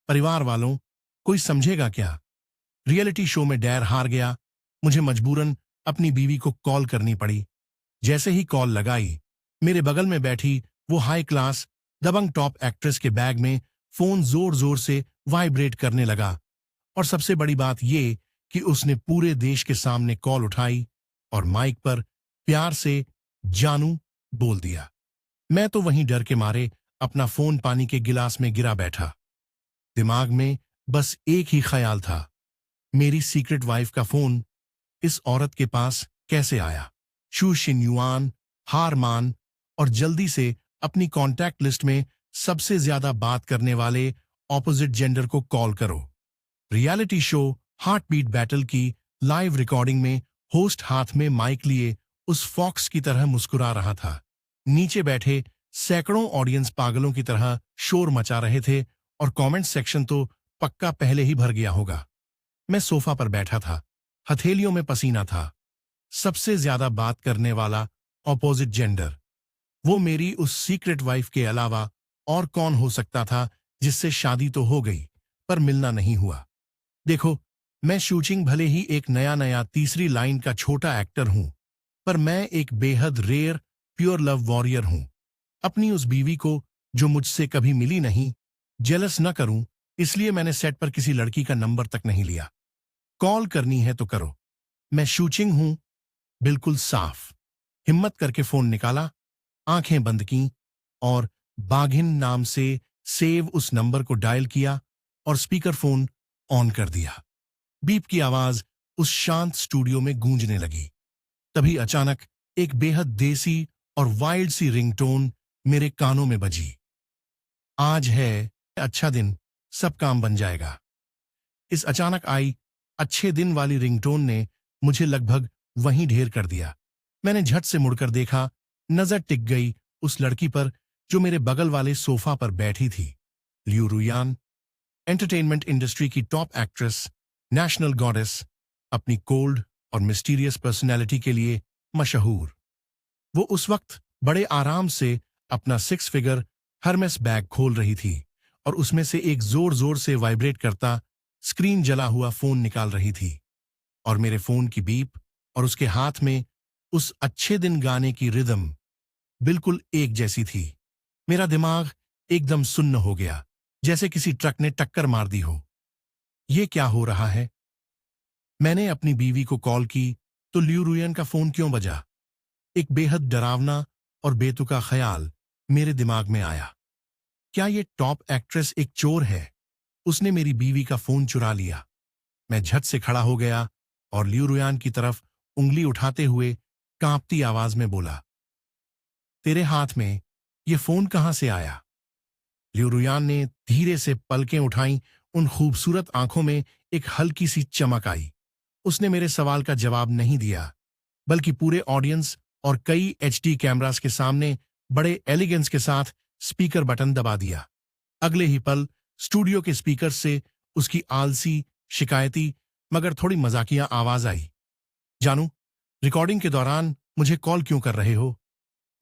परिवार वालों, कोई समझेगा क्या? रियलिटी शो में डैर हार गया। मुझे मजबूरन अपनी बीवी को कॉल करनी पड़ी। जैसे ही कॉल लगाई, मेरे बगल में बैठी वो हाई क्लास दबंग टॉप एक्ट्रेस के बैग में फोन जोर जोर से वाइब्रेट करने लगा। और सबसे बड़ी बात ये कि उसने पूरे देश के सामने कॉल उठाई और माइक पर प्यार से जानू बोल दिया। मैं तो वहीं डर के मारे अपना फोन पानी के गिलास में गिरा बैठा। दिमाग में बस एक ही ख्याल था, मेरी सीक्रेट वाइफ का फोन इस औरत के पास कैसे आया? शू शिन्युआन, हार मान और जल्दी से अपनी कॉन्टैक्ट लिस्ट में सबसे ज्यादा बात करने वाले ऑपोजिट जेंडर को कॉल करो। Reality show heart beat battle की लाइव रिकॉर्डिंग में होस्ट हाथ में माइक लिए उस फॉक्स की तरह मुस्कुरा रहा था। नीचे बैठे सैकड़ों ऑडियंस पागलों की तरह शोर मचा रहे थे और कमेंट सेक्शन तो पक्का पहले ही भर गया होगा। मैं सोफा पर बैठा था, हथेलियों में पसीना था। सबसे ज्यादा बात करने वाला ऑपोजिट जेंडर, वो मेरी उस सीक्रेट वाइफ के अलावा और कौन हो सकता था जिससे शादी तो हो गई पर मिलना नहीं हुआ। देखो, मैं शूटिंग भले ही एक नया नया तीसरी लाइन का छोटा एक्टर हूं, पर मैं एक बेहद रेयर प्योर लव वॉरियर हूं। अपनी उस बीवी को जो मुझसे कभी मिली नहीं, जेलस न करूं, इसलिए मैंने सेट पर किसी लड़की का नंबर तक नहीं लिया। कॉल करनी है तो करो, मैं शूटिंग हूं, बिल्कुल साफ। हिम्मत करके फोन निकाला, आंखें बंद की और बाघिन नाम से सेव उस नंबर को डायल किया और स्पीकर फोन ऑन कर दिया। बीप की आवाज उस शांत स्टूडियो में गूंजने लगी। तभी अचानक एक बेहद देसी और वाइल्ड सी रिंगटोन मेरे कानों में बजी। आज है अच्छा दिन, सब काम बन जाएगा। इस अचानक आई अच्छे दिन वाली रिंगटोन ने मुझे लगभग वहीं ढेर कर दिया। मैंने झट से मुड़कर देखा, नजर टिक गई उस लड़की पर जो मेरे बगल वाले सोफा पर बैठी थी। लियू रुयान, एंटरटेनमेंट इंडस्ट्री की टॉप एक्ट्रेस, नेशनल गॉडेस, अपनी कोल्ड और मिस्टीरियस पर्सनैलिटी के लिए मशहूर। वो उस वक्त बड़े आराम से अपना 6 फिगर हर्मेस बैग खोल रही थी और उसमें से एक जोर जोर से वाइब्रेट करता स्क्रीन जला हुआ फोन निकाल रही थी। और मेरे फोन की बीप और उसके हाथ में उस अच्छे दिन गाने की रिदम बिल्कुल एक जैसी थी। मेरा दिमाग एकदम सुन्न हो गया, जैसे किसी ट्रक ने टक्कर मार दी हो। ये क्या हो रहा है? मैंने अपनी बीवी को कॉल की तो लियू रुयन का फोन क्यों बजा? एक बेहद डरावना और बेतुका ख्याल मेरे दिमाग में आया। क्या ये टॉप एक्ट्रेस एक चोर है? उसने मेरी बीवी का फोन चुरा लिया। मैं झट से खड़ा हो गया और लियू रुयान की तरफ उंगली उठाते हुए कांपती आवाज में बोला, तेरे हाथ में ये फोन कहां से आया? लियू रुयान ने धीरे से पलकें उठाई, उन खूबसूरत आंखों में एक हल्की सी चमक आई। उसने मेरे सवाल का जवाब नहीं दिया, बल्कि पूरे ऑडियंस और कई एचडी कैमरास के सामने बड़े एलिगेंस के साथ स्पीकर बटन दबा दिया। अगले ही पल स्टूडियो के स्पीकर से उसकी आलसी, शिकायती मगर थोड़ी मजाकिया आवाज आई, जानू, रिकॉर्डिंग के दौरान मुझे कॉल क्यों कर रहे हो?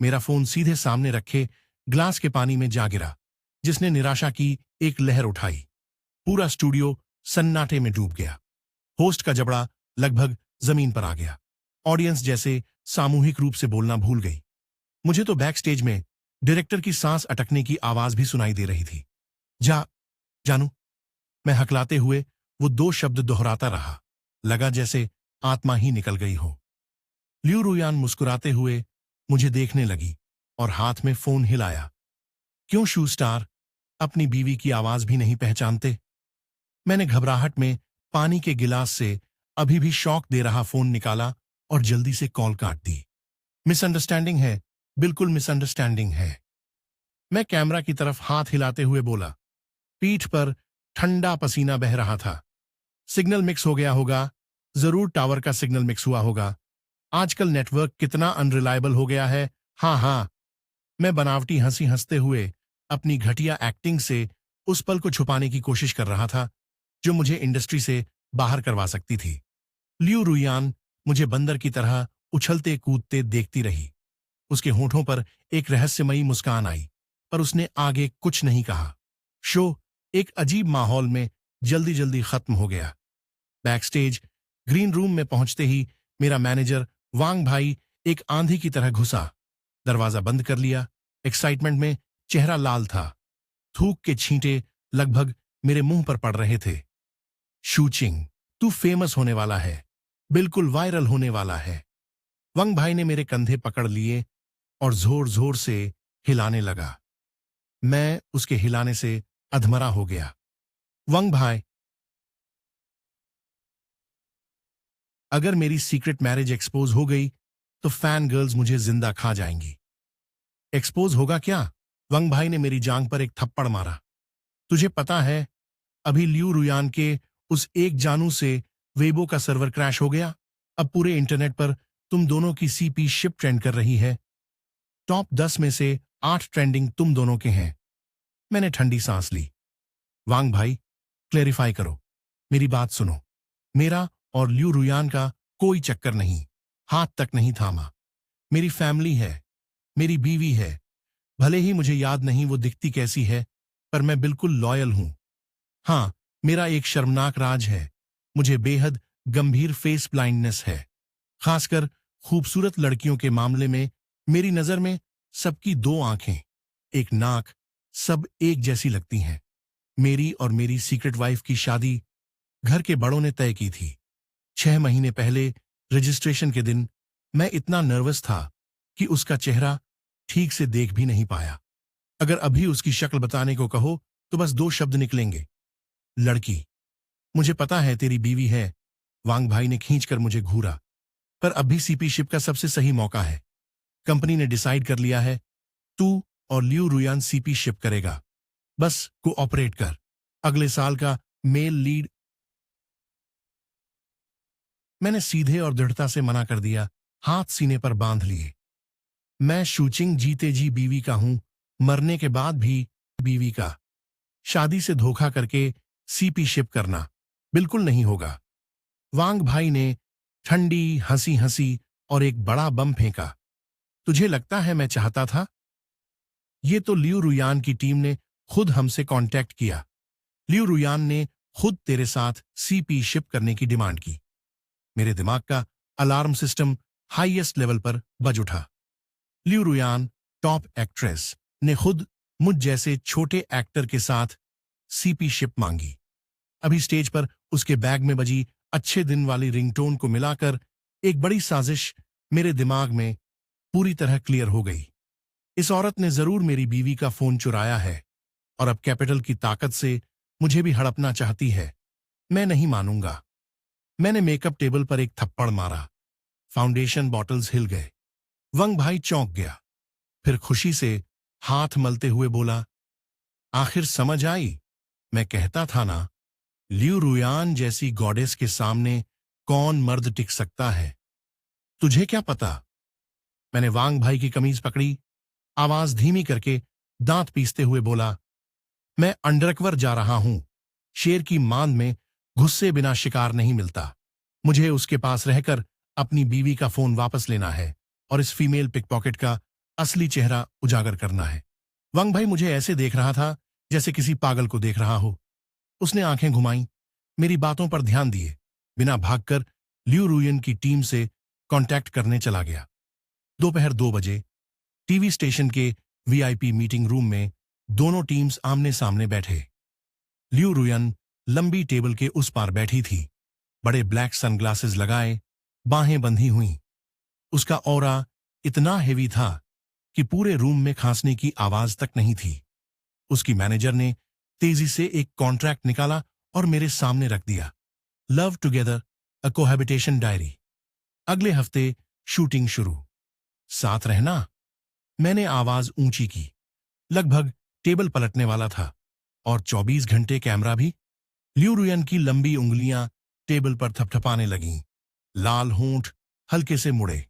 मेरा फोन सीधे सामने रखे ग्लास के पानी में जा गिरा, जिसने निराशा की एक लहर उठाई। पूरा स्टूडियो सन्नाटे में डूब गया। होस्ट का जबड़ा लगभग जमीन पर आ गया। ऑडियंस जैसे सामूहिक रूप से बोलना भूल गई। मुझे तो बैक स्टेज में डायरेक्टर की सांस अटकने की आवाज भी सुनाई दे रही थी। जानू, मैं हकलाते हुए वो 2 शब्द दोहराता रहा। लगा जैसे आत्मा ही निकल गई हो। लियू रुयान मुस्कुराते हुए मुझे देखने लगी और हाथ में फोन हिलाया। क्यों शू स्टार, अपनी बीवी की आवाज भी नहीं पहचानते? मैंने घबराहट में पानी के गिलास से अभी भी शॉक दे रहा फोन निकाला और जल्दी से कॉल काट दी। मिसअंडरस्टैंडिंग है, बिल्कुल मिसअंडरस्टैंडिंग है। मैं कैमरा की तरफ हाथ हिलाते हुए बोला। पीठ पर ठंडा पसीना बह रहा था। सिग्नल मिक्स हो गया होगा, जरूर टावर का सिग्नल मिक्स हुआ होगा। आजकल नेटवर्क कितना अनरिलायबल हो गया है। हाँ, मैं बनावटी हंसी हंसते हुए अपनी घटिया एक्टिंग से उस पल को छुपाने की कोशिश कर रहा था जो मुझे इंडस्ट्री से बाहर करवा सकती थी। लियू रुयान मुझे बंदर की तरह उछलते कूदते देखती रही। उसके होठों पर एक रहस्यमयी मुस्कान आई, पर उसने आगे कुछ नहीं कहा। शो एक अजीब माहौल में जल्दी जल्दी खत्म हो गया। बैकस्टेज ग्रीन रूम में पहुंचते ही मेरा मैनेजर वांग भाई एक आंधी की तरह घुसा। दरवाजा बंद कर लिया। एक्साइटमेंट में चेहरा लाल था। थूक के छींटे लगभग मेरे मुंह पर पड़ रहे थे। शूचिंग, तू फेमस होने वाला है, बिल्कुल वायरल होने वाला है। वंग भाई ने मेरे कंधे पकड़ लिए और जोर जोर से हिलाने लगा। मैं उसके हिलाने से अधमरा हो गया। वंग भाई, अगर मेरी सीक्रेट मैरिज एक्सपोज हो गई तो फैन गर्ल्स मुझे जिंदा खा जाएंगी। एक्सपोज होगा क्या? वंग भाई ने मेरी जांघ पर एक थप्पड़ मारा। तुझे पता है, अभी लियू रुयान के उस एक जानू से वेबो का सर्वर क्रैश हो गया। अब पूरे इंटरनेट पर तुम दोनों की सीपी शिप ट्रेंड कर रही है। टॉप 10 में से 8 ट्रेंडिंग तुम दोनों के हैं। मैंने ठंडी सांस ली। वांग भाई, क्लेरिफाई करो, मेरी बात सुनो। मेरा और लियू रुयान का कोई चक्कर नहीं, हाथ तक नहीं थामा। मेरी फैमिली है, मेरी बीवी है। भले ही मुझे याद नहीं वो दिखती कैसी है, पर मैं बिल्कुल लॉयल हूं। हाँ, मेरा एक शर्मनाक राज है। मुझे बेहद गंभीर फेस ब्लाइंडनेस है। खासकर खूबसूरत लड़कियों के मामले में मेरी नजर में सबकी 2 आंखें, एक नाक, सब एक जैसी लगती हैं। मेरी और मेरी सीक्रेट वाइफ की शादी घर के बड़ों ने तय की थी। 6 महीने पहले रजिस्ट्रेशन के दिन मैं इतना नर्वस था कि उसका चेहरा ठीक से देख भी नहीं पाया। अगर अभी उसकी शक्ल बताने को कहो तो बस 2 शब्द निकलेंगे, लड़की। मुझे पता है तेरी बीवी है। वांग भाई ने खींचकर मुझे घूरा। पर अभी सीपी शिप का सबसे सही मौका है। कंपनी ने डिसाइड कर लिया है, तू और लियू रुयान सीपी शिप करेगा। बस कोऑपरेट कर। अगले साल का मेल लीड। मैंने सीधे और दृढ़ता से मना कर दिया, हाथ सीने पर बांध लिए। मैं शूचिंग जीते जी बीवी का हूं, मरने के बाद भी बीवी का। शादी से धोखा करके सीपी शिप करना बिल्कुल नहीं होगा। वांग भाई ने ठंडी हंसी हंसी और एक बड़ा बम फेंका। तुझे लगता है मैं चाहता था? ये तो लियू रुयान की टीम ने खुद हमसे कांटेक्ट किया। लियू रुयान ने खुद तेरे साथ सीपी शिप करने की डिमांड की। मेरे दिमाग का अलार्म सिस्टम हाईएस्ट लेवल पर बज उठा। लियू रुयान, टॉप एक्ट्रेस, ने खुद मुझ जैसे छोटे एक्टर के साथ सीपी शिप मांगी। अभी स्टेज पर उसके बैग में बजी अच्छे दिन वाली रिंगटोन को मिलाकर एक बड़ी साजिश मेरे दिमाग में पूरी तरह क्लियर हो गई। इस औरत ने जरूर मेरी बीवी का फोन चुराया है और अब कैपिटल की ताकत से मुझे भी हड़पना चाहती है। मैं नहीं मानूंगा। मैंने मेकअप टेबल पर एक थप्पड़ मारा। फाउंडेशन बॉटल्स हिल गए। वंग भाई चौंक गया, फिर खुशी से हाथ मलते हुए बोला, आखिर समझ आई। मैं कहता था ना, लियू रुयान जैसी गॉडेस के सामने कौन मर्द टिक सकता है। तुझे क्या पता? मैंने वांग भाई की कमीज पकड़ी, आवाज धीमी करके दांत पीसते हुए बोला, मैं अंडरकवर जा रहा हूं। शेर की मांद में गुस्से बिना शिकार नहीं मिलता। मुझे उसके पास रहकर अपनी बीवी का फोन वापस लेना है और इस फीमेल पिकपॉकेट का असली चेहरा उजागर करना है। वंग भाई मुझे ऐसे देख रहा था जैसे किसी पागल को देख रहा हो। उसने आंखें घुमाई, मेरी बातों पर ध्यान दिए बिना भागकर लियू रुयन की टीम से कांटेक्ट करने चला गया। दोपहर 2 बजे टीवी स्टेशन के वीआईपी मीटिंग रूम में दोनों टीम्स आमने सामने बैठे। लियू रुयन लंबी टेबल के उस पार बैठी थी, बड़े ब्लैक सनग्लासेस लगाए, बाहें बंधी हुई। उसका ऑरा इतना हेवी था कि पूरे रूम में खांसने की आवाज तक नहीं थी। उसकी मैनेजर ने तेजी से एक कॉन्ट्रैक्ट निकाला और मेरे सामने रख दिया। लव टुगेदर, अ कोहैबिटेशन डायरी। अगले हफ्ते शूटिंग शुरू। साथ रहना। मैंने आवाज ऊंची की। लगभग टेबल पलटने वाला था। और 24 घंटे कैमरा भी। लियू रुयन की लंबी उंगलियां टेबल पर थपथपाने लगीं। लाल होंठ हल्के से मुड़े।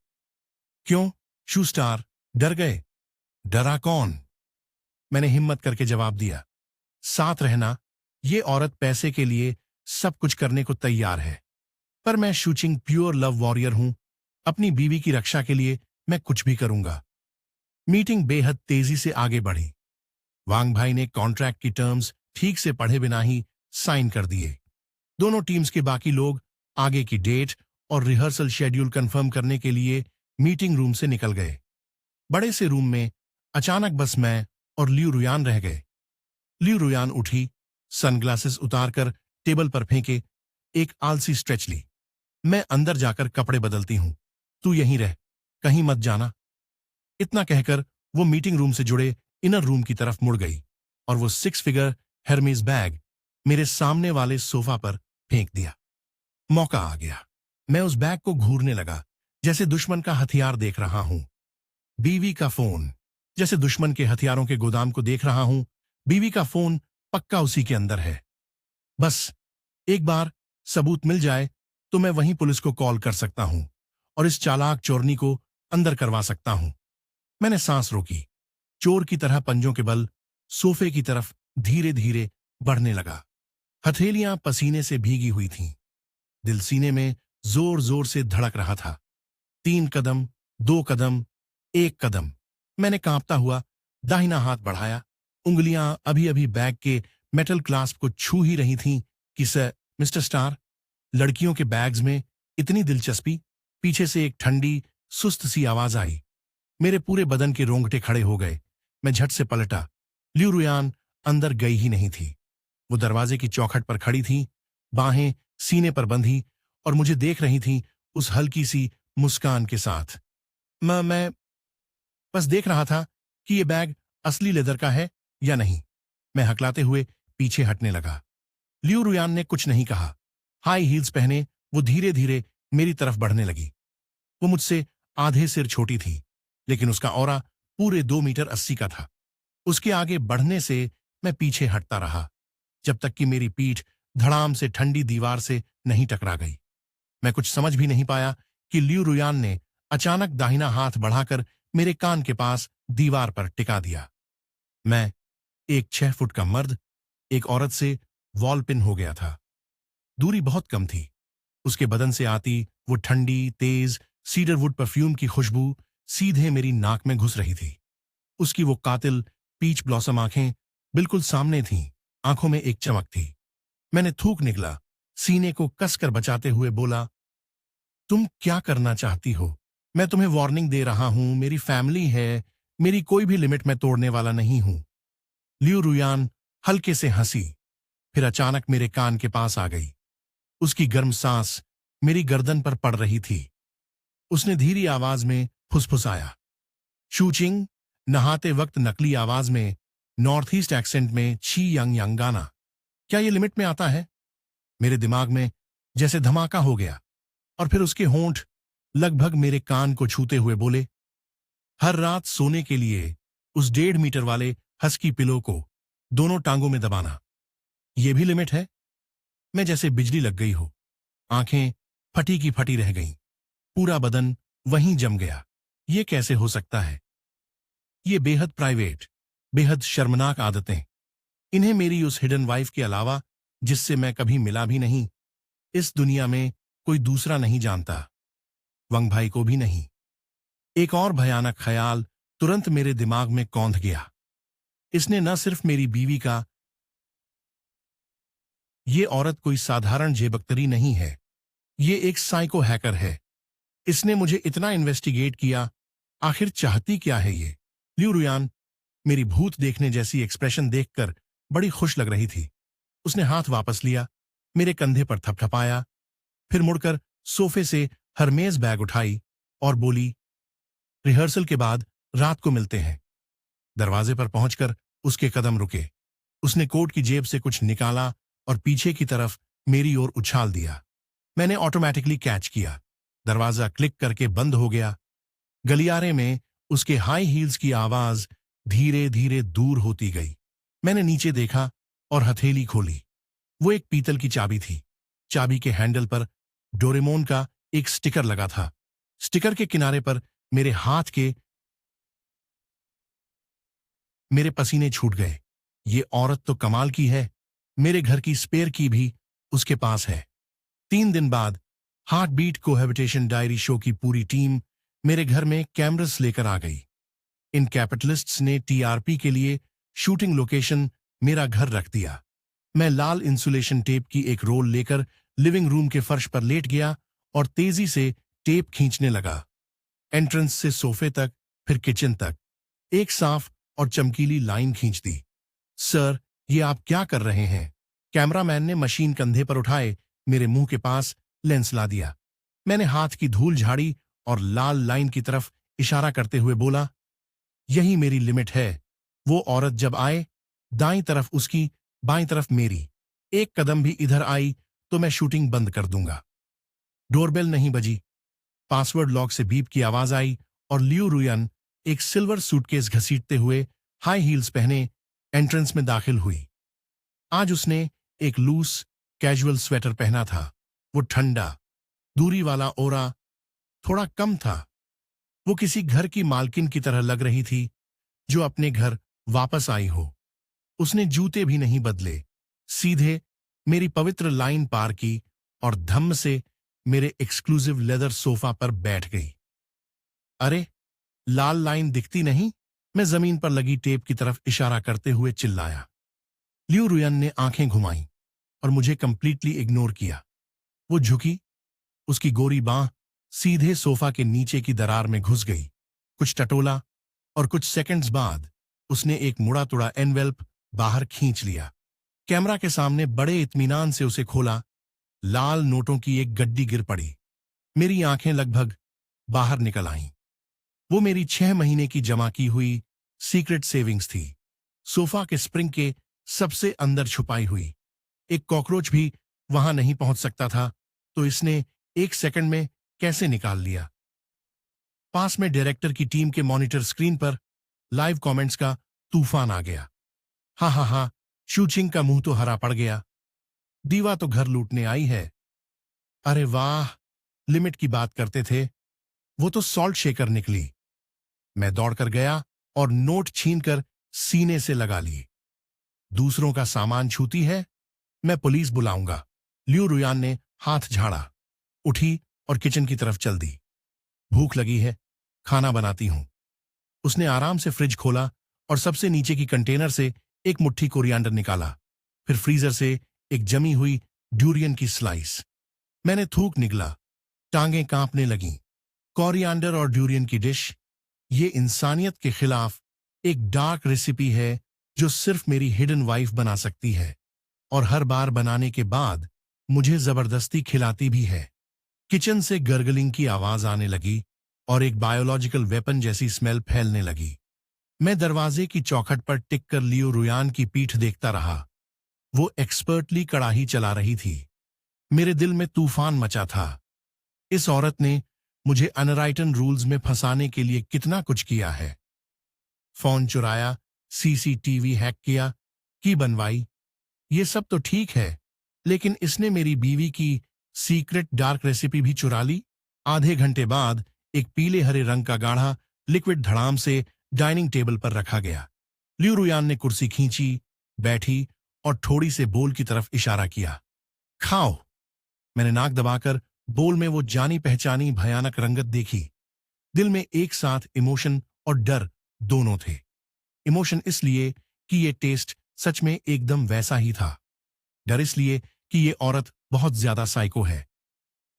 क्यों शू स्टार, डर गए? डरा कौन? मैंने हिम्मत करके जवाब दिया, साथ रहना। ये औरत पैसे के लिए सब कुछ करने को तैयार है, पर मैं शूचिंग प्योर लव वॉरियर हूं। अपनी बीवी की रक्षा के लिए मैं कुछ भी करूंगा। मीटिंग बेहद तेजी से आगे बढ़ी। वांग भाई ने कॉन्ट्रैक्ट की टर्म्स ठीक से पढ़े बिना ही साइन कर दिए। दोनों टीम्स के बाकी लोग आगे की डेट और रिहर्सल शेड्यूल कंफर्म करने के लिए मीटिंग रूम से निकल गए। बड़े से रूम में अचानक बस मैं और लियू रुयान रह गए। लियू रुयान उठी, सनग्लासेस उतारकर टेबल पर फेंके, एक आलसी स्ट्रेच ली। मैं अंदर जाकर कपड़े बदलती हूं, तू यहीं रह, कहीं मत जाना। इतना कहकर वो मीटिंग रूम से जुड़े इनर रूम की तरफ मुड़ गई और वो 6 फिगर हेरमेस बैग मेरे सामने वाले सोफा पर फेंक दिया। मौका आ गया। मैं उस बैग को घूरने लगा, जैसे दुश्मन का हथियार देख रहा हूं। बीवी का फोन, जैसे दुश्मन के हथियारों के गोदाम को देख रहा हूं। बीवी का फोन पक्का उसी के अंदर है। बस एक बार सबूत मिल जाए तो मैं वहीं पुलिस को कॉल कर सकता हूं और इस चालाक चोरनी को अंदर करवा सकता हूं। मैंने सांस रोकी। चोर की तरह पंजों के बल सोफे की तरफ धीरे धीरे बढ़ने लगा। हथेलियां पसीने से भीगी हुई थीं। दिल सीने में जोर जोर से धड़क रहा था। 3 कदम, 2 कदम, 1 कदम। मैंने कांपता हुआ दाहिना हाथ बढ़ाया। उंगलियां अभी अभी बैग के मेटल क्लास्प को छू ही रही थीं कि मिस्टर स्टार, लड़कियों के बैग्स में इतनी दिलचस्पी। पीछे से एक ठंडी सुस्त सी आवाज आई। मेरे पूरे बदन के रोंगटे खड़े हो गए। मैं झट से पलटा। लियू रुयान अंदर गई ही नहीं थी। वो दरवाजे की चौखट पर खड़ी थी, बाहें सीने पर बंधी और मुझे देख रही थी उस हल्की सी मुस्कान के साथ। मैं बस देख रहा था कि ये बैग असली लेदर का है या नहीं। मैं हकलाते हुए पीछे हटने लगा। लियू रुयान ने कुछ नहीं कहा। हाई हील्स पहने वो धीरे धीरे मेरी तरफ बढ़ने लगी। वो मुझसे आधे सिर छोटी थी, लेकिन उसका ऑरा पूरे 2 मीटर 80 का था। उसके आगे बढ़ने से मैं पीछे हटता रहा, जब तक कि मेरी पीठ धड़ाम से ठंडी दीवार से नहीं टकरा गई। मैं कुछ समझ भी नहीं पाया कि लियू रुयान ने अचानक दाहिना हाथ बढ़ाकर मेरे कान के पास दीवार पर टिका दिया। मैं, एक 6 फुट का मर्द, एक औरत से वॉल पिन हो गया था। दूरी बहुत कम थी। उसके बदन से आती वो ठंडी, तेज सीडरवुड परफ्यूम की खुशबू सीधे मेरी नाक में घुस रही थी। उसकी वो कातिल पीच ब्लॉसम आंखें बिल्कुल सामने थीं, आंखों में एक चमक थी। मैंने थूक निकला, सीने को कसकर बचाते हुए बोला, तुम क्या करना चाहती हो? मैं तुम्हें वार्निंग दे रहा हूं, मेरी फैमिली है, मेरी कोई भी लिमिट मैं तोड़ने वाला नहीं हूं। लियू रुयान हल्के से हंसी, फिर अचानक मेरे कान के पास आ गई। उसकी गर्म सांस मेरी गर्दन पर पड़ रही थी। उसने धीरी आवाज में फुसफुसाया, शूचिंग, नहाते वक्त नकली आवाज में, नॉर्थ ईस्ट एक्सेंट में छी यंग यंग गाना। क्या ये लिमिट में आता है? मेरे दिमाग में जैसे धमाका हो गया और फिर उसके होंठ लगभग मेरे कान को छूते हुए बोले, हर रात सोने के लिए उस 1.5 मीटर वाले हस्की पिलो को दोनों टांगों में दबाना, ये भी लिमिट है? मैं जैसे बिजली लग गई हो। आंखें फटी की फटी रह गईं। पूरा बदन वहीं जम गया। ये कैसे हो सकता है? ये बेहद प्राइवेट, बेहद शर्मनाक आदतें। इन्हें मेरी उस हिडन वाइफ के अलावा, जिससे मैं कभी मिला भी नहीं, इस दुनिया में कोई दूसरा नहीं जानता। वंग भाई को भी नहीं। एक और भयानक ख्याल तुरंत मेरे दिमाग में कौंध गया। इसने न सिर्फ मेरी बीवी का, ये औरत कोई साधारण जेबकतरी नहीं है, ये एक साइको हैकर है। इसने मुझे इतना इन्वेस्टिगेट किया, आखिर चाहती क्या है ये? लियू रुयान मेरी भूत देखने जैसी एक्सप्रेशन देखकर बड़ी खुश लग रही थी। उसने हाथ वापस लिया, मेरे कंधे पर थपथपाया, फिर मुड़कर सोफे से हरमेज बैग उठाई और बोली, रिहर्सल के बाद रात को मिलते हैं। दरवाजे पर पहुंचकर उसके कदम रुके। उसने कोट की जेब से कुछ निकाला और पीछे की तरफ मेरी ओर उछाल दिया। मैंने ऑटोमेटिकली कैच किया। दरवाजा क्लिक करके बंद हो गया। गलियारे में उसके हाई हील्स की आवाज धीरे धीरे दूर होती गई। मैंने नीचे देखा और हथेली खोली। वो एक पीतल की चाबी थी। चाबी के हैंडल पर डोरेमोन का एक स्टिकर लगा था। स्टिकर के किनारे पर मेरे हाथ के मेरे पसीने छूट गए। ये औरत तो कमाल की है। मेरे घर की स्पेयर की भी उसके पास है। 3 दिन बाद heart beat cohabitation diary show की पूरी टीम मेरे घर में कैमरस लेकर आ गई। इन कैपिटलिस्ट्स ने टीआरपी के लिए शूटिंग लोकेशन मेरा घर रख दिया। मैं लाल इंसुलेशन टेप की एक रोल लेकर लिविंग रूम के फर्श पर लेट गया और तेजी से टेप खींचने लगा। एंट्रेंस से सोफे तक, फिर किचन तक एक साफ और चमकीली लाइन खींच दी। सर, ये आप क्या कर रहे हैं? कैमरामैन ने मशीन कंधे पर उठाए मेरे मुंह के पास लेंस ला दिया। मैंने हाथ की धूल झाड़ी और लाल लाइन की तरफ इशारा करते हुए बोला, यही मेरी लिमिट है। वो औरत जब आए, दाईं तरफ उसकी, बाईं तरफ मेरी, एक कदम भी इधर आई तो मैं शूटिंग बंद कर दूंगा। डोरबेल नहीं बजी। पासवर्ड लॉक से बीप की आवाज आई और लियू रुयन एक सिल्वर सूटकेस घसीटते हुए हाई हील्स पहने एंट्रेंस में दाखिल हुई। आज उसने एक लूस कैजुअल स्वेटर पहना था। वो ठंडा, दूरी वाला ओरा थोड़ा कम था। वो किसी घर की मालकिन की तरह लग रही थी जो अपने घर वापस आई हो। उसने जूते भी नहीं बदले, सीधे मेरी पवित्र लाइन पार की और धम्म से मेरे एक्सक्लूसिव लेदर सोफा पर बैठ गई। अरे, लाल लाइन दिखती नहीं? मैं जमीन पर लगी टेप की तरफ इशारा करते हुए चिल्लाया। लियू रुयन ने आंखें घुमाई और मुझे कंप्लीटली इग्नोर किया। वो झुकी, उसकी गोरी बांह सीधे सोफा के नीचे की दरार में घुस गई। कुछ टटोला और कुछ सेकंड्स बाद उसने एक मुड़ा तुड़ा एनवेल्प बाहर खींच लिया। कैमरा के सामने बड़े इत्मीनान से उसे खोला। लाल नोटों की एक गड्डी गिर पड़ी। मेरी आंखें लगभग बाहर निकल आईं। वो मेरी 6 महीने की जमा की हुई सीक्रेट सेविंग्स थी, सोफा के स्प्रिंग के सबसे अंदर छुपाई हुई। एक कॉकरोच भी वहां नहीं पहुंच सकता था, तो इसने 1 सेकंड में कैसे निकाल लिया। पास में डायरेक्टर की टीम के मॉनिटर स्क्रीन पर लाइव कमेंट्स का तूफान आ गया। हा हा हा, शूचिंग का मुंह तो हरा पड़ गया। दीवा तो घर लूटने आई है। अरे वाह, लिमिट की बात करते थे, वो तो सॉल्ट शेकर निकली। मैं दौड़कर गया और नोट छीनकर सीने से लगा ली। दूसरों का सामान छूती है, मैं पुलिस बुलाऊंगा। लियू रुयान ने हाथ झाड़ा, उठी और किचन की तरफ चल दी। भूख लगी है, खाना बनाती हूं। उसने आराम से फ्रिज खोला और सबसे नीचे की कंटेनर से एक मुट्ठी कोरिएंडर निकाला, फिर फ्रीजर से एक जमी हुई ड्यूरियन की स्लाइस। मैंने थूक निगला, टांगें कांपने लगीं। कोरिएंडर और ड्यूरियन की डिश, ये इंसानियत के खिलाफ एक डार्क रेसिपी है जो सिर्फ मेरी हिडन वाइफ बना सकती है, और हर बार बनाने के बाद मुझे जबरदस्ती खिलाती भी है। किचन से गर्गलिंग की आवाज आने लगी और एक बायोलॉजिकल वेपन जैसी स्मेल फैलने लगी। मैं दरवाजे की चौखट पर टिक कर लियो रुयान की पीठ देखता रहा। वो एक्सपर्टली कड़ाही चला रही थी। मेरे दिल में तूफान मचा था। इस औरत ने मुझे अनराइटन रूल्स में फंसाने के लिए कितना कुछ किया है। फोन चुराया, सीसीटीवी हैक किया, की बनवाई, ये सब तो ठीक है, लेकिन इसने मेरी बीवी की सीक्रेट डार्क रेसिपी भी चुरा ली। आधे घंटे बाद एक पीले हरे रंग का गाढ़ा लिक्विड धड़ाम से डाइनिंग टेबल पर रखा गया। लियू रुयान ने कुर्सी खींची, बैठी और थोड़ी से बोल की तरफ इशारा किया। खाओ। मैंने नाक दबाकर बोल में वो जानी पहचानी भयानक रंगत देखी। दिल में एक साथ इमोशन और डर दोनों थे। इमोशन इसलिए कि ये टेस्ट सच में एकदम वैसा ही था। डर इसलिए कि ये औरत बहुत ज्यादा साइको है।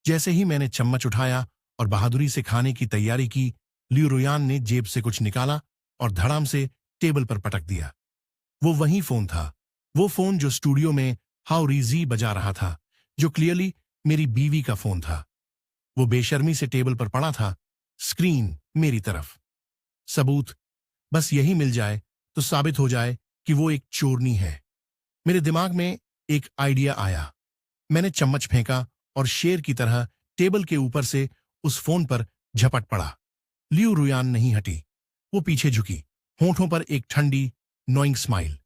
जैसे ही मैंने चम्मच उठाया और बहादुरी से खाने की तैयारी की, लियू रुयान ने जेब से कुछ निकाला और धड़ाम से टेबल पर पटक दिया। वो वही फोन था, वो फोन जो स्टूडियो में हाउ रीजी बजा रहा था, जो क्लियरली मेरी बीवी का फोन था। वो बेशर्मी से टेबल पर पड़ा था, स्क्रीन मेरी तरफ। सबूत, बस यही मिल जाए तो साबित हो जाए कि वो एक चोरनी है। मेरे दिमाग में एक आइडिया आया। मैंने चम्मच फेंका और शेर की तरह टेबल के ऊपर से उस फोन पर झपट पड़ा। लियू रुयान नहीं हटी। वो पीछे झुकी, होंठों पर एक ठंडी नोइंग स्माइल।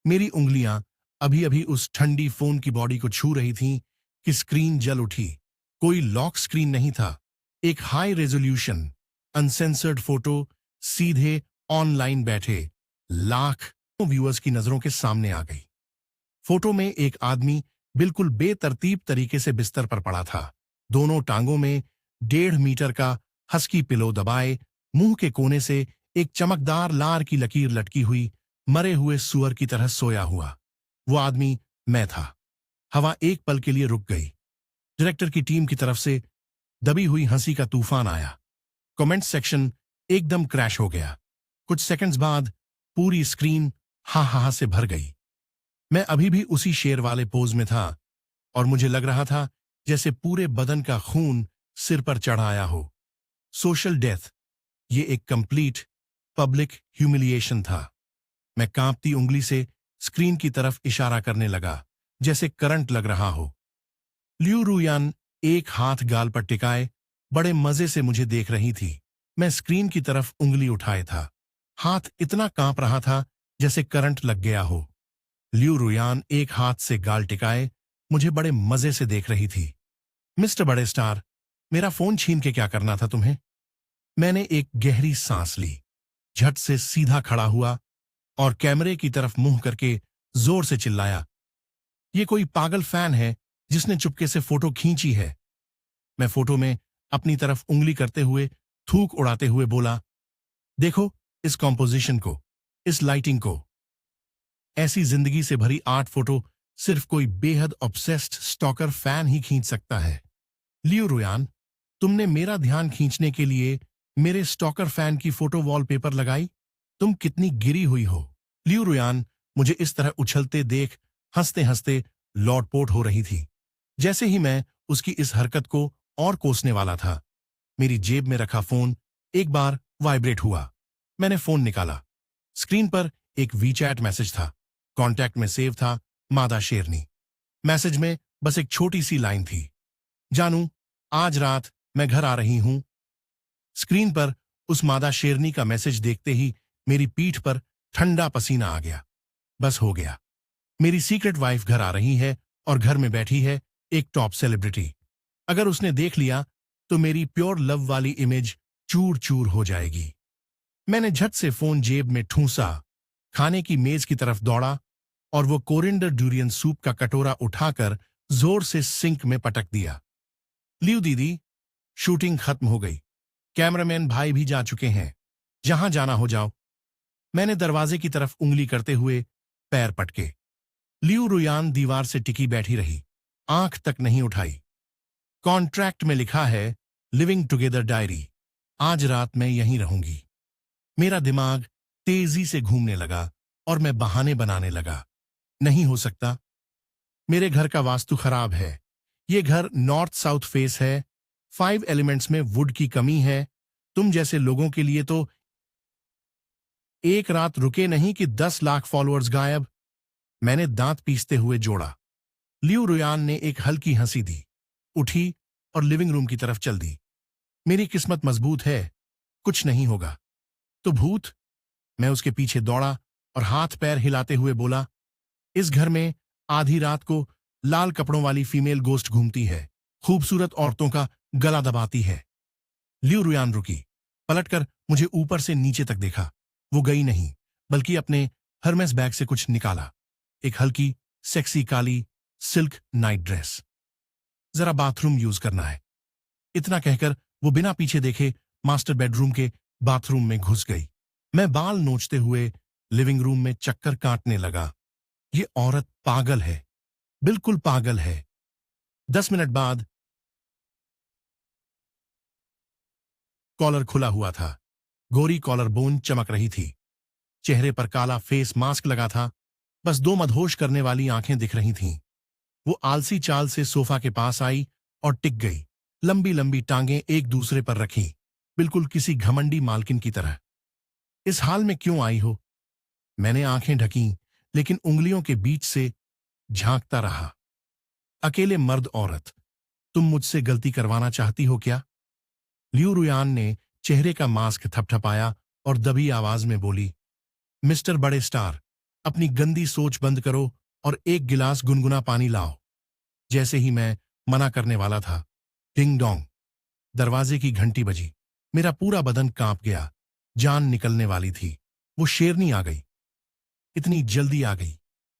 मेरी उंगलियां अभी अभी उस ठंडी फोन की बॉडी को छू रही थीं कि स्क्रीन जल उठी। कोई लॉक स्क्रीन नहीं था, एक हाई रेजोल्यूशन अनसेंसर्ड फोटो सीधे ऑनलाइन बैठे लाखों व्यूअर्स की नजरों के सामने आ गई। फोटो में एक आदमी बिल्कुल बेतरतीब तरीके से बिस्तर पर पड़ा था, दोनों टांगों में 1.5 मीटर का हस्की पिलो दबाए, मुंह के कोने से एक चमकदार लार की लकीर लटकी हुई, मरे हुए सुअर की तरह सोया हुआ। वो आदमी मैं था। हवा एक पल के लिए रुक गई। डायरेक्टर की टीम की तरफ से दबी हुई हंसी का तूफान आया। कमेंट सेक्शन एकदम क्रैश हो गया। कुछ सेकंड्स बाद पूरी स्क्रीन हा हा हा से भर गई। मैं अभी भी उसी शेर वाले पोज में था और मुझे लग रहा था जैसे पूरे बदन का खून सिर पर चढ़ आया हो। सोशल डेथ, ये एक कंप्लीट पब्लिक ह्यूमिलिएशन था। मैं कांपती उंगली से स्क्रीन की तरफ इशारा करने लगा, जैसे करंट लग रहा हो। लियू रुयान एक हाथ गाल पर टिकाए बड़े मजे से मुझे देख रही थी। मैं स्क्रीन की तरफ उंगली उठाए था। हाथ इतना कांप रहा था जैसे करंट लग गया हो। लियू रुयान एक हाथ से गाल टिकाए मुझे बड़े मजे से देख रही थी। मिस्टर बड़े स्टार, मेरा फोन छीन के क्या करना था तुम्हें? मैंने एक गहरी सांस ली, झट से सीधा खड़ा हुआ और कैमरे की तरफ मुंह करके जोर से चिल्लाया, ये कोई पागल फैन है जिसने चुपके से फोटो खींची है। मैं फोटो में अपनी तरफ उंगली करते हुए थूक उड़ाते हुए बोला, देखो इस कॉम्पोजिशन को, इस लाइटिंग को। ऐसी जिंदगी से भरी 8 फोटो सिर्फ कोई बेहद ऑब्सेस्ड स्टॉकर फैन ही खींच सकता है। लियो रुयान, तुमने मेरा ध्यान खींचने के लिए मेरे स्टॉकर फैन की फोटो वॉलपेपर लगाई? तुम कितनी गिरी हुई हो। लियो रुयान मुझे इस तरह उछलते देख हंसते हंसते लौटपोट हो रही थी। जैसे ही मैं उसकी इस हरकत को और कोसने वाला था, मेरी जेब में रखा फोन एक बार वाइब्रेट हुआ। मैंने फोन निकाला। स्क्रीन पर एक वीचैट मैसेज था। कॉन्टैक्ट में सेव था मादा शेरनी। मैसेज में बस एक छोटी सी लाइन थी, जानू आज रात मैं घर आ रही हूं। स्क्रीन पर उस मादा शेरनी का मैसेज देखते ही मेरी पीठ पर ठंडा पसीना आ गया। बस हो गया, मेरी सीक्रेट वाइफ घर आ रही है और घर में बैठी है एक टॉप सेलिब्रिटी। अगर उसने देख लिया तो मेरी प्योर लव वाली इमेज चूर चूर हो जाएगी। मैंने झट से फोन जेब में ठूंसा, खाने की मेज की तरफ दौड़ा और वो कोरिएंडर डूरियन सूप का कटोरा उठाकर जोर से सिंक में पटक दिया। लियू दीदी, शूटिंग खत्म हो गई। कैमरामैन भाई भी जा चुके हैं। जहां जाना हो जाओ। मैंने दरवाजे की तरफ उंगली करते हुए पैर पटके। लियू रुयान दीवार से टिकी बैठी रही, आंख तक नहीं उठाई। कॉन्ट्रैक्ट में लिखा है लिविंग टुगेदर डायरी। आज रात मैं यहीं रहूंगी। मेरा दिमाग तेजी से घूमने लगा और मैं बहाने बनाने लगा। नहीं हो सकता, मेरे घर का वास्तु खराब है। ये घर नॉर्थ साउथ फेस है। 5 एलिमेंट्स में वुड की कमी है। तुम जैसे लोगों के लिए तो एक रात रुके नहीं कि 10 लाख फॉलोअर्स गायब। मैंने दांत पीसते हुए जोड़ा। लियू रुयान ने एक हल्की हंसी दी, उठी और लिविंग रूम की तरफ चल दी। मेरी किस्मत मजबूत है, कुछ नहीं होगा। तो भूत? मैं उसके पीछे दौड़ा और हाथ पैर हिलाते हुए बोला, इस घर में आधी रात को लाल कपड़ों वाली फीमेल गोस्ट घूमती है, खूबसूरत औरतों का गला दबाती है। लियू रुयान रुकी, पलटकर मुझे ऊपर से नीचे तक देखा। वो गई नहीं, बल्कि अपने हर्मेस बैग से कुछ निकाला। एक हल्की सेक्सी काली सिल्क नाइट ड्रेस। जरा बाथरूम यूज करना है। इतना कहकर वो बिना पीछे देखे मास्टर बेडरूम के बाथरूम में घुस गई। मैं बाल नोचते हुए लिविंग रूम में चक्कर काटने लगा। ये औरत पागल है, बिल्कुल पागल है। 10 मिनट बाद कॉलर खुला हुआ था। गोरी कॉलर बोन चमक रही थी। चेहरे पर काला फेस मास्क लगा था। बस 2 मदहोश करने वाली आंखें दिख रही थीं। वो आलसी चाल से सोफा के पास आई और टिक गई, लंबी लंबी टांगें एक दूसरे पर रखी, बिल्कुल किसी घमंडी मालकिन की तरह। इस हाल में क्यों आई हो? मैंने आंखें ढकीं, लेकिन उंगलियों के बीच से झांकता रहा। अकेले मर्द औरत, तुम मुझसे गलती करवाना चाहती हो क्या? लियू रुयान ने चेहरे का मास्क थपथपाया और दबी आवाज में बोली, मिस्टर बड़े स्टार, अपनी गंदी सोच बंद करो और एक गिलास गुनगुना पानी लाओ। जैसे ही मैं मना करने वाला था, डिंग डोंग, दरवाजे की घंटी बजी। मेरा पूरा बदन कांप गया, जान निकलने वाली थी। वो शेरनी आ गई। इतनी जल्दी आ गई।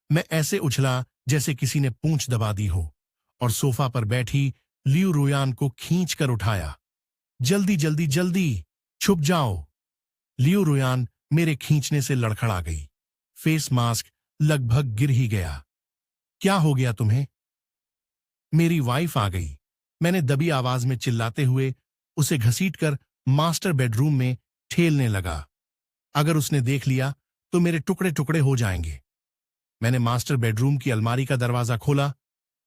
मैं ऐसे उछला जैसे किसी ने पूंछ दबा दी हो और सोफा पर बैठी लियू रुयान को खींच कर उठाया। जल्दी जल्दी जल्दी, छुप जाओ। लियू रुयान मेरे खींचने से लड़खड़ा गई। फेस मास्क लगभग गिर ही गया। क्या हो गया तुम्हें? मेरी वाइफ आ गई। मैंने दबी आवाज में चिल्लाते हुए उसे घसीटकर मास्टर बेडरूम में ठेलने लगा। अगर उसने देख लिया तो मेरे टुकड़े टुकड़े हो जाएंगे। मैंने मास्टर बेडरूम की अलमारी का दरवाजा खोला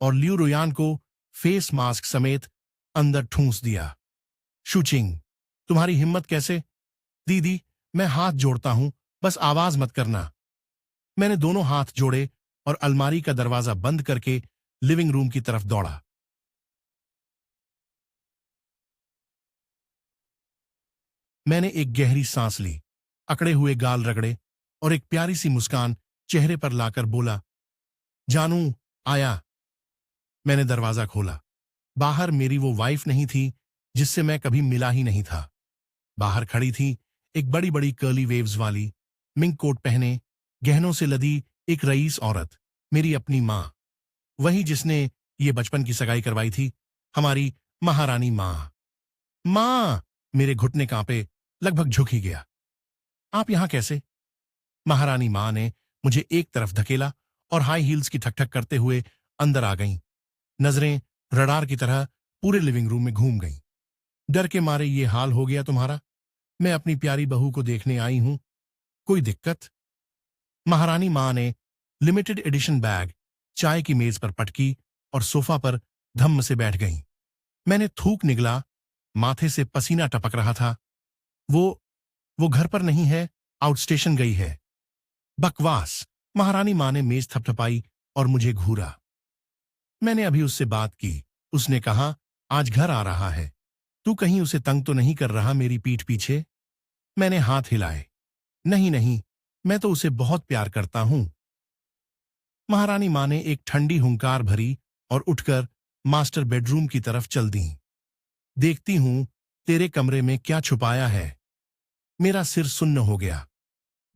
और लियू रुयान को फेस मास्क समेत अंदर ठूंस दिया। शुचिंग, तुम्हारी हिम्मत कैसे? दीदी, मैं हाथ जोड़ता हूं, बस आवाज मत करना। मैंने दोनों हाथ जोड़े और अलमारी का दरवाजा बंद करके लिविंग रूम की तरफ दौड़ा। मैंने एक गहरी सांस ली, अकड़े हुए गाल रगड़े और एक प्यारी सी मुस्कान चेहरे पर लाकर बोला, जानू, आया। मैंने दरवाजा खोला। बाहर मेरी वो वाइफ नहीं थी जिससे मैं कभी मिला ही नहीं था। बाहर खड़ी थी एक बड़ी बड़ी कर्ली वेव्स वाली, मिंक कोट पहने, गहनों से लदी एक रईस औरत, मेरी अपनी माँ। वही जिसने ये बचपन की सगाई करवाई थी, हमारी महारानी माँ। माँ! मेरे घुटने कांपे, लगभग झुक ही गया। आप यहां कैसे? महारानी माँ ने मुझे एक तरफ धकेला और हाई हील्स की ठकठक करते हुए अंदर आ गईं। नजरें रडार की तरह पूरे लिविंग रूम में घूम गईं। डर के मारे ये हाल हो गया तुम्हारा? मैं अपनी प्यारी बहू को देखने आई हूं। कोई दिक्कत? महारानी माँ ने लिमिटेड एडिशन बैग चाय की मेज पर पटकी और सोफा पर धम्म से बैठ गईं। मैंने थूक निगला, माथे से पसीना टपक रहा था। वो वो घर पर नहीं है, आउट स्टेशन गई है। बकवास! महारानी माँ ने मेज थपथपाई और मुझे घूरा। मैंने अभी उससे बात की। उसने कहा आज घर आ रहा है। तू कहीं उसे तंग तो नहीं कर रहा मेरी पीठ पीछे? मैंने हाथ हिलाए। नहीं नहीं, मैं तो उसे बहुत प्यार करता हूं। महारानी माँ ने एक ठंडी हुंकार भरी और उठकर मास्टर बेडरूम की तरफ चल दी। देखती हूं तेरे कमरे में क्या छुपाया है। मेरा सिर सुन्न हो गया।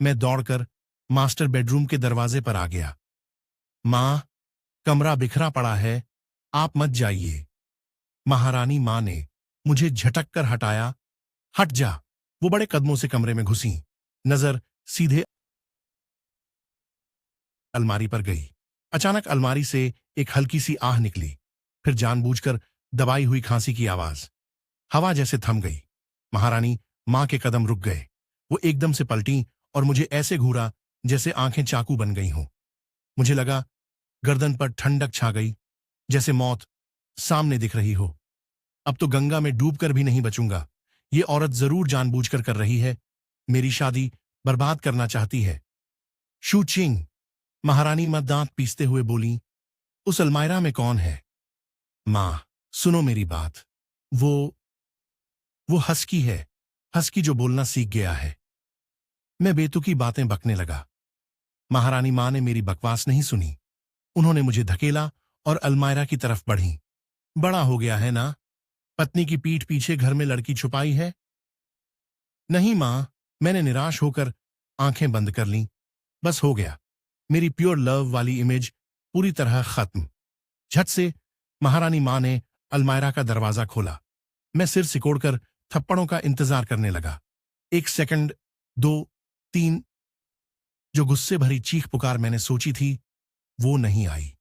मैं दौड़कर मास्टर बेडरूम के दरवाजे पर आ गया। मां, कमरा बिखरा पड़ा है, आप मत जाइए। महारानी मां ने मुझे झटक कर हटाया। हट जा। वो बड़े कदमों से कमरे में घुसी, नजर सीधे अलमारी पर गई। अचानक अलमारी से एक हल्की सी आह निकली, फिर जानबूझकर दबाई हुई खांसी की आवाज। हवा जैसे थम गई। महारानी मां के कदम रुक गए। वो एकदम से पलटी और मुझे ऐसे घूरा जैसे आंखें चाकू बन गई हों। मुझे लगा गर्दन पर ठंडक छा गई, जैसे मौत सामने दिख रही हो। अब तो गंगा में डूबकर भी नहीं बचूंगा। ये औरत जरूर जानबूझकर कर रही है, मेरी शादी बर्बाद करना चाहती है। शू चिंग, महारानी मां दांत पीसते हुए बोली, उस अलमायरा में कौन है? मां, सुनो मेरी बात। वो हस्की है, हस्की जो बोलना सीख गया है। मैं बेतुकी बातें बकने लगा। महारानी मां ने मेरी बकवास नहीं सुनी। उन्होंने मुझे धकेला और अलमायरा की तरफ बढ़ी। बड़ा हो गया है ना? पत्नी की पीठ पीछे घर में लड़की छुपाई है? नहीं मां, मैंने निराश होकर आंखें बंद कर लीं। बस हो गया। मेरी प्योर लव वाली इमेज पूरी तरह खत्म। झट से महारानी मां ने अलमायरा का दरवाजा खोला। मैं सिर सिकोड़कर थप्पड़ों का इंतजार करने लगा। 1 सेकंड, 2, 3। जो गुस्से भरी चीख पुकार मैंने सोची थी, वो नहीं आई।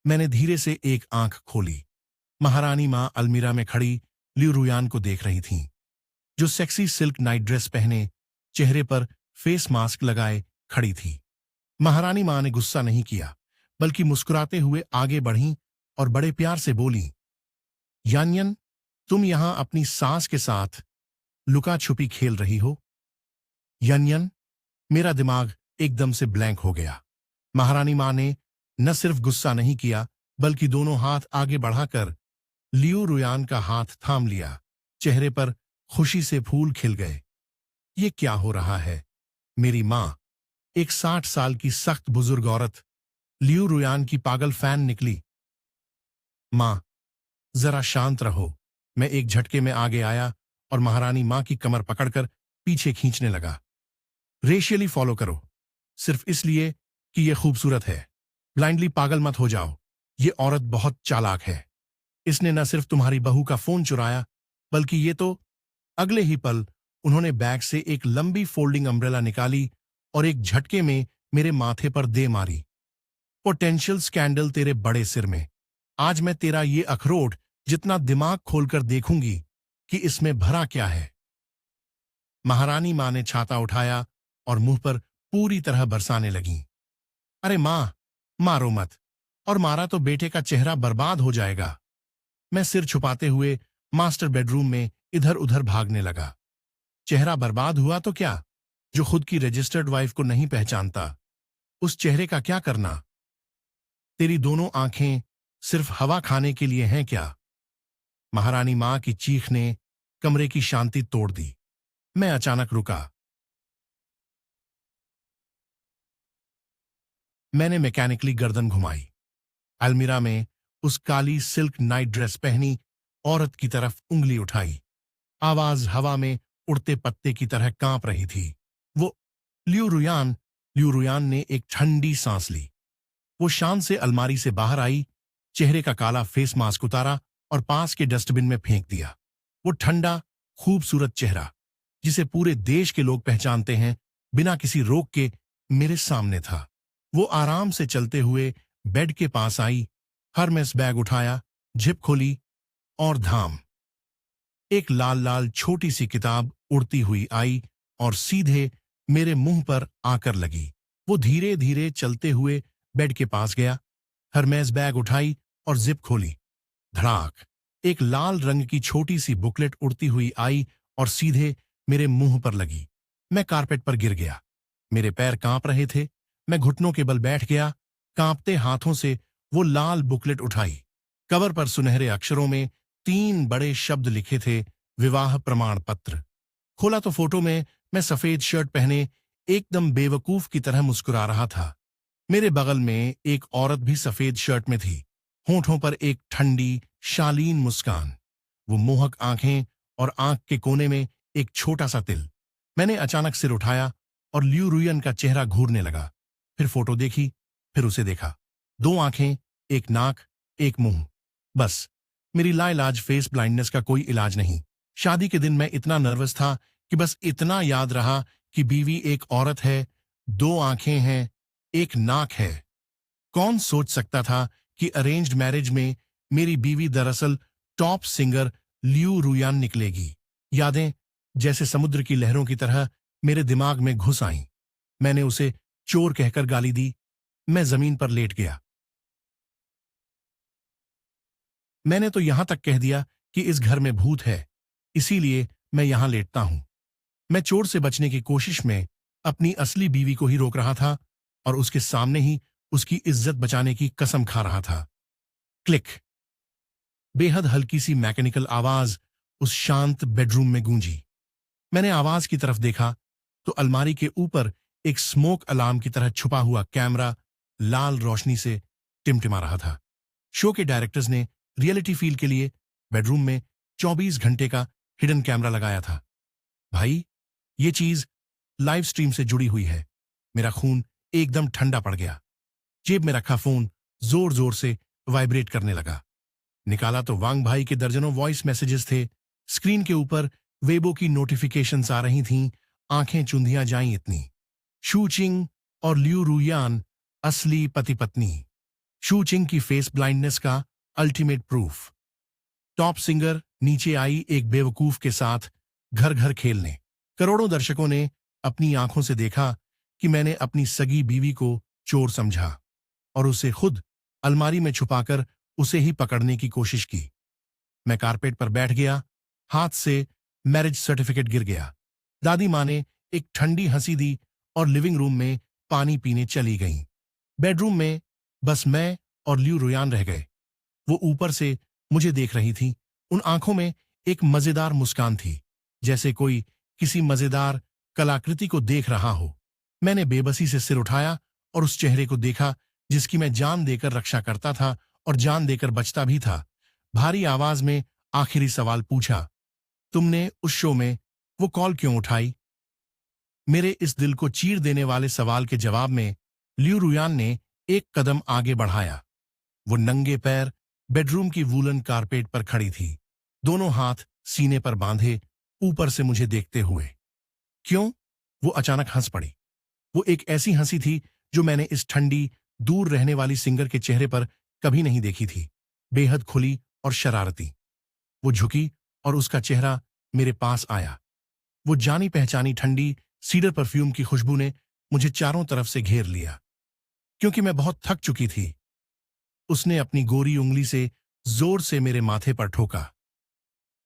मैंने धीरे से एक आंख खोली। महारानी मां अलमीरा में खड़ी लियू रुयान को देख रही थीं, जो सेक्सी सिल्क नाइट ड्रेस पहने, चेहरे पर फेस मास्क लगाए खड़ी थी। महारानी मां ने गुस्सा नहीं किया, बल्कि मुस्कुराते हुए आगे बढ़ीं और बड़े प्यार से बोली, यान्यन, तुम यहां अपनी सास के साथ लुका छुपी खेल रही हो? यान्यन, मेरा दिमाग एकदम से ब्लैंक हो गया। महारानी मां ने न सिर्फ गुस्सा नहीं किया, बल्कि दोनों हाथ आगे बढ़ाकर लियू रुयान का हाथ थाम लिया। चेहरे पर खुशी से फूल खिल गए। ये क्या हो रहा है? मेरी मां, एक 60 साल की सख्त बुजुर्ग औरत, लियू रुयान की पागल फैन निकली। मां, जरा शांत रहो। मैं एक झटके में आगे आया और महारानी मां की कमर पकड़कर पीछे खींचने लगा। रेशियली फॉलो करो, सिर्फ इसलिए कि ये खूबसूरत है। ब्लाइंडली पागल मत हो जाओ। ये औरत बहुत चालाक है। इसने न सिर्फ तुम्हारी बहू का फोन चुराया, बल्कि ये तो। अगले ही पल उन्होंने बैग से एक लंबी फोल्डिंग अम्ब्रेला निकाली और एक झटके में मेरे माथे पर दे मारी। पोटेंशियल स्कैंडल तेरे बड़े सिर में। आज मैं तेरा ये अखरोट जितना दिमाग खोलकर देखूंगी कि इसमें भरा क्या है। महारानी मां ने छाता उठाया और मुंह पर पूरी तरह बरसाने लगी। अरे मां, मारो मत, और मारा तो बेटे का चेहरा बर्बाद हो जाएगा। मैं सिर छुपाते हुए मास्टर बेडरूम में इधर उधर भागने लगा। चेहरा बर्बाद हुआ तो क्या, जो खुद की रजिस्टर्ड वाइफ को नहीं पहचानता, उस चेहरे का क्या करना? तेरी दोनों आंखें सिर्फ हवा खाने के लिए हैं क्या? महारानी मां की चीख ने कमरे की शांति तोड़ दी। मैं अचानक रुका। मैंने मैकेनिकली गर्दन घुमाई। अलमीरा में उस काली सिल्क नाइट ड्रेस पहनी औरत की तरफ उंगली उठाई। आवाज हवा में उड़ते पत्ते की तरह कांप रही थी। वो ल्यूरुयान। ल्यूरुयान ने एक ठंडी सांस ली। वो शान से अलमारी से बाहर आई, चेहरे का काला फेस मास्क उतारा और पास के डस्टबिन में फेंक दिया। वो ठंडा, खूबसूरत चेहरा, जिसे पूरे देश के लोग पहचानते हैं, बिना किसी रोक के मेरे सामने था। वो आराम से चलते हुए बेड के पास आई, हरमेस बैग उठाया, जिप खोली और धाम। एक लाल लाल छोटी सी किताब उड़ती हुई आई और सीधे मेरे मुंह पर आकर लगी। वो धीरे धीरे चलते हुए बेड के पास गया, हरमेस बैग उठाई और जिप खोली। धड़ाक, एक लाल रंग की छोटी सी बुकलेट उड़ती हुई आई और सीधे मेरे मुंह पर लगी। मैं कारपेट पर गिर गया। मेरे पैर कांप रहे थे। मैं घुटनों के बल बैठ गया। कांपते हाथों से वो लाल बुकलेट उठाई। कवर पर सुनहरे अक्षरों में 3 बड़े शब्द लिखे थे, विवाह प्रमाण पत्र। खोला तो फोटो में मैं सफेद शर्ट पहने एकदम बेवकूफ की तरह मुस्कुरा रहा था। मेरे बगल में एक औरत भी सफेद शर्ट में थी, होंठों पर एक ठंडी शालीन मुस्कान, वो मोहक आंखें और आंख के कोने में एक छोटा सा तिल। मैंने अचानक सिर उठाया और ल्यू रुयन का चेहरा घूरने लगा। फिर फोटो देखी, फिर उसे देखा। 2 आंखें, एक नाक, एक मुंह। बस, मेरी लाइलाज फेस ब्लाइंडनेस का कोई इलाज नहीं। शादी के दिन मैं इतना नर्वस था कि बस इतना याद रहा कि बीवी एक औरत है, 2 आंखें हैं, एक नाक है। कौन सोच सकता था कि अरेंज्ड मैरिज में मेरी बीवी दरअसल टॉप सिंगर ल्यू रुयान निकलेगी। यादें जैसे समुद्र की लहरों की तरह मेरे दिमाग में घुस आईं। मैंने उसे चोर कहकर गाली दी। मैं जमीन पर लेट गया। मैंने तो यहां तक कह दिया कि इस घर में भूत है, इसीलिए मैं यहां लेटता हूं। मैं चोर से बचने की कोशिश में अपनी असली बीवी को ही रोक रहा था और उसके सामने ही उसकी इज्जत बचाने की कसम खा रहा था। क्लिक। बेहद हल्की सी मैकेनिकल आवाज उस शांत बेडरूम में गूंजी। मैंने आवाज की तरफ देखा तो अलमारी के ऊपर एक स्मोक अलार्म की तरह छुपा हुआ कैमरा लाल रोशनी से टिमटिमा रहा था। शो के डायरेक्टर्स ने रियलिटी फील के लिए बेडरूम में 24 घंटे का हिडन कैमरा लगाया था। भाई, ये चीज लाइव स्ट्रीम से जुड़ी हुई है। मेरा खून एकदम ठंडा पड़ गया। जेब में रखा फोन जोर जोर से वाइब्रेट करने लगा। निकाला तो वांग भाई के दर्जनों वॉइस मैसेजेस थे। स्क्रीन के ऊपर वेबो की नोटिफिकेशंस आ रही थीं। आंखें चुंधियां जाईं इतनी। शू चिंग और ल्यू रुयान असली पति पत्नी। शू चिंग की फेस ब्लाइंडनेस का अल्टीमेट प्रूफ। टॉप सिंगर नीचे आई एक बेवकूफ के साथ घर घर खेलने। करोड़ों दर्शकों ने अपनी आंखों से देखा कि मैंने अपनी सगी बीवी को चोर समझा और उसे खुद अलमारी में छुपाकर उसे ही पकड़ने की कोशिश की। मैं कारपेट पर बैठ गया। हाथ से मैरिज सर्टिफिकेट गिर गया। दादी माँ ने एक ठंडी हंसी दी और लिविंग रूम में पानी पीने चली गईं। बेडरूम में बस मैं और ल्यू रुयान रह गए। वो ऊपर से मुझे देख रही थी। उन आंखों में एक मजेदार मुस्कान थी, जैसे कोई किसी मजेदार कलाकृति को देख रहा हो। मैंने बेबसी से सिर उठाया और उस चेहरे को देखा जिसकी मैं जान देकर रक्षा करता था और जान देकर बचता भी था। भारी आवाज में आखिरी सवाल पूछा, तुमने उस शो में वो कॉल क्यों उठाई? मेरे इस दिल को चीर देने वाले सवाल के जवाब में ल्यू रुयान ने एक कदम आगे बढ़ाया। वो नंगे पैर बेडरूम की वूलन कारपेट पर खड़ी थी, दोनों हाथ सीने पर बांधे, ऊपर से मुझे देखते हुए। क्यों? वो अचानक हंस पड़ी। वो एक ऐसी हंसी थी जो मैंने इस ठंडी दूर रहने वाली सिंगर के चेहरे पर कभी नहीं देखी थी। बेहद खुली और शरारती। वो झुकी और उसका चेहरा मेरे पास आया। वो जानी पहचानी ठंडी सीडर परफ्यूम की खुशबू ने मुझे चारों तरफ से घेर लिया। क्योंकि मैं बहुत थक चुकी थी, उसने अपनी गोरी उंगली से जोर से मेरे माथे पर ठोका।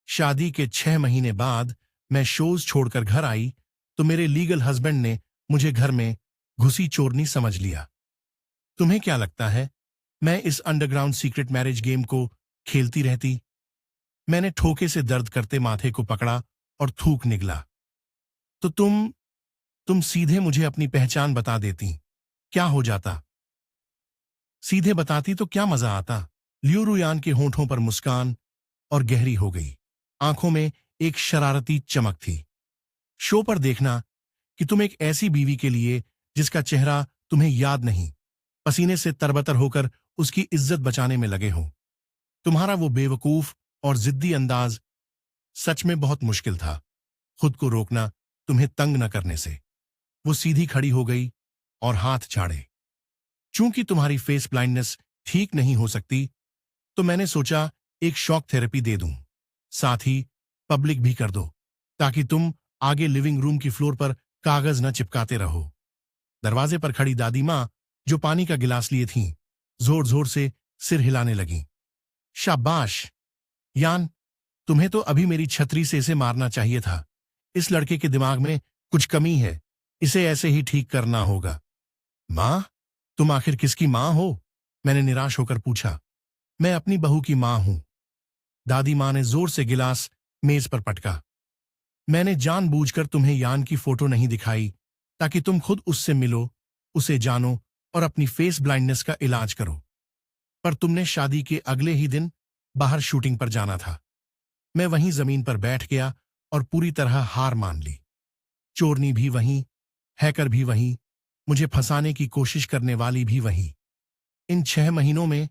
शादी के 6 महीने बाद मैं शोज छोड़कर घर आई तो मेरे लीगल हस्बैंड ने मुझे घर में घुसी चोरनी समझ लिया। तुम्हें क्या लगता है मैं इस अंडरग्राउंड सीक्रेट मैरिज गेम को खेलती रहती? मैंने ठोके से दर्द करते माथे को पकड़ा और थूक निगला। तो तुम सीधे मुझे अपनी पहचान बता देती, क्या हो जाता? सीधे बताती तो क्या मजा आता? लियू रुयान के होंठों पर मुस्कान और गहरी हो गई। आंखों में एक शरारती चमक थी। शो पर देखना कि तुम एक ऐसी बीवी के लिए जिसका चेहरा तुम्हें याद नहीं, पसीने से तरबतर होकर उसकी इज्जत बचाने में लगे हो। तुम्हारा वो बेवकूफ और जिद्दी अंदाज सच में बहुत मुश्किल था खुद को रोकना तुम्हें तंग न करने से। वो सीधी खड़ी हो गई और हाथ झाड़े। चूंकि तुम्हारी फेस ब्लाइंडनेस ठीक नहीं हो सकती तो मैंने सोचा एक शॉक थेरेपी दे दूं, साथ ही पब्लिक भी कर दो, ताकि तुम आगे लिविंग रूम की फ्लोर पर कागज न चिपकाते रहो। दरवाजे पर खड़ी दादी मां जो पानी का गिलास लिए थीं, जोर जोर से सिर हिलाने लगी। शाबाश यान, तुम्हें तो अभी मेरी छतरी से इसे मारना चाहिए था। इस लड़के के दिमाग में कुछ कमी है, इसे ऐसे ही ठीक करना होगा। मां, तुम आखिर किसकी मां हो? मैंने निराश होकर पूछा। मैं अपनी बहू की मां हूं। दादी मां ने जोर से गिलास मेज पर पटका। मैंने जानबूझकर तुम्हें यान की फोटो नहीं दिखाई ताकि तुम खुद उससे मिलो, उसे जानो और अपनी फेस ब्लाइंडनेस का इलाज करो। पर तुमने शादी के अगले ही दिन बाहर शूटिंग पर जाना था। मैं वहीं जमीन पर बैठ गया और पूरी तरह हार मान ली। चोरनी भी वहीं, हैकर भी वहीं, मुझे फंसाने की कोशिश करने वाली भी वहीं। इन 6 महीनों में